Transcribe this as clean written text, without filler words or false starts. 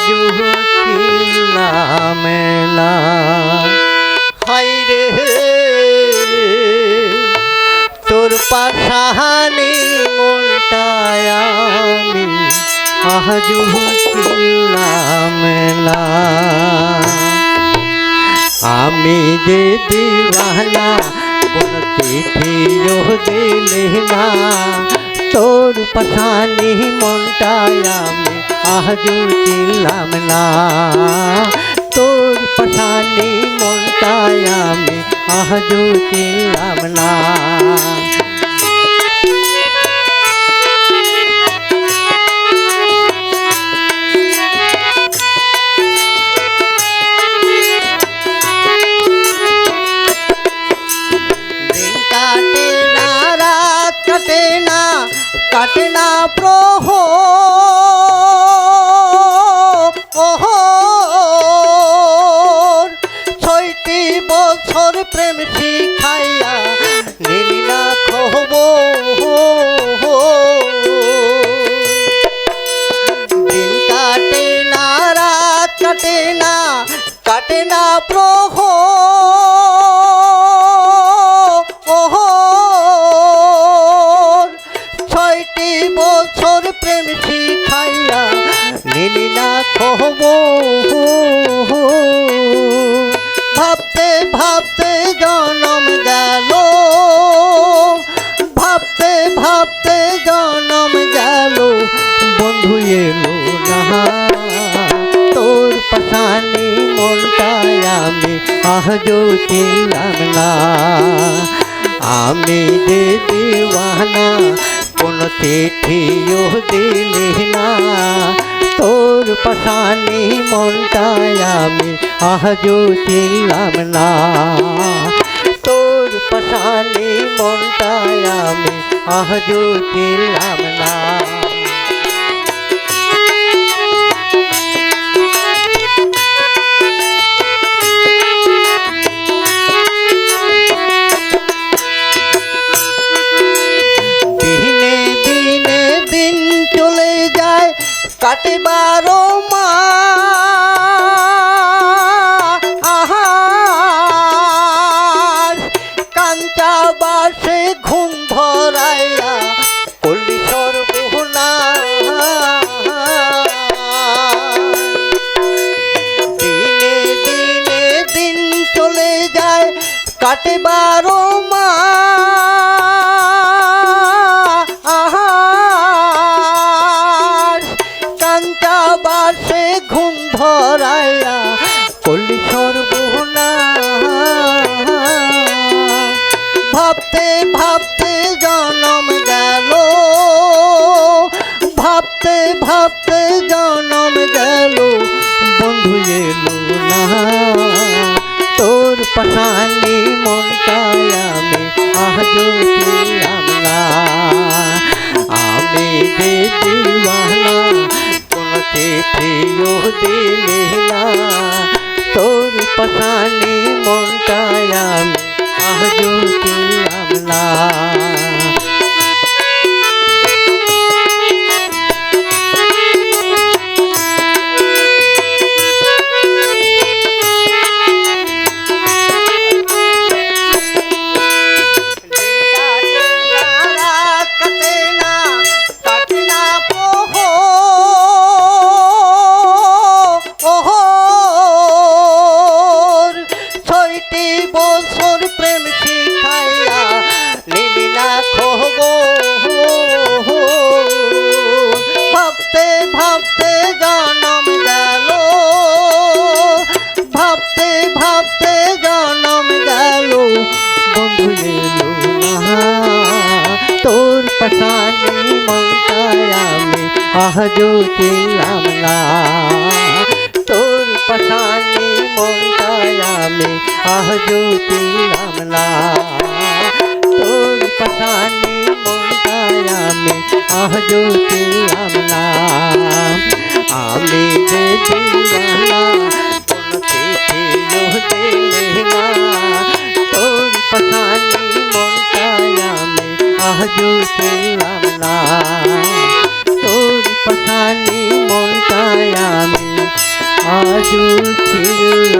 আজু ছিলাম না। হায়রে তোর পাশানি মনটায় আমি আজু ছিলাম না। আমি যে দিওয়ানা কোন চিঠিও দিলি না, তোর পাশানি মনটায় আমি আজু ছিলাম না। তোর পাশানি মনটায় আমি আজু ছিলাম না। কাটে না প্রহর, ৬টি বছর প্রেম শিখাইয়া নিলি না খবর। দিন কাটে না রাত কাটে না প্রহর, ৬টি বছর প্রেম শিখাইয়া নিলি না খবর। ভাবতে ভাবতে জনম গেল, ভাবতে ভাবতে জনম গেল, বন্ধু এলো না। তোর পাশানি মনটায় আমি আজও ছিলাম না। আমি যে দিওয়ানা কোন চিঠিও দিলি না, তোর পাশানি মনটায় আমি আজও ছিলাম না। তোর পাশানি মনটায় আমি আজও ছিলাম না। কাটে 12 মাস, কাঞ্চা বাসে ঘুম ধরাইয়া করলি সর্বনাশ। দিনে দিনে দিন চলে যায়, কাটে 12 মাস, কাঞ্চা বাসে ঘুম ধরাইয়া করলি সর্বনাশ। ভাবতে ভাবতে জনম গেল, ভাবতে ভাবতে জনম গেল, বন্ধু এলো না। তোর পাশানি মনটায় আমি আজও ছিলাম না। আমি যে দিওয়ানা কোন চিঠিও দিলি না, তোর পাশানি মনটায় আমি আজও ছিলাম না। বছর প্রেম শিখাইয়া নিলি না খবর। ভাবতে ভাবতে জনম গেল, ভাবতে ভাবতে জনম গেল, বন্ধু এলো না। তোর পাশানি মনটায় আমি আজও ছিলাম না। তোর পাশানি মনটায় আমি আজও ছিলাম না। তোর পাশানি মনটায় আমি আজও ছিলাম না। আমি যে দিওয়ানা কোন চিঠিও দিলি না, তোর পাশানি মনটায় আমি আজও ছিলাম না। তোর পাশানি মনটায় আমি ঝুলছিল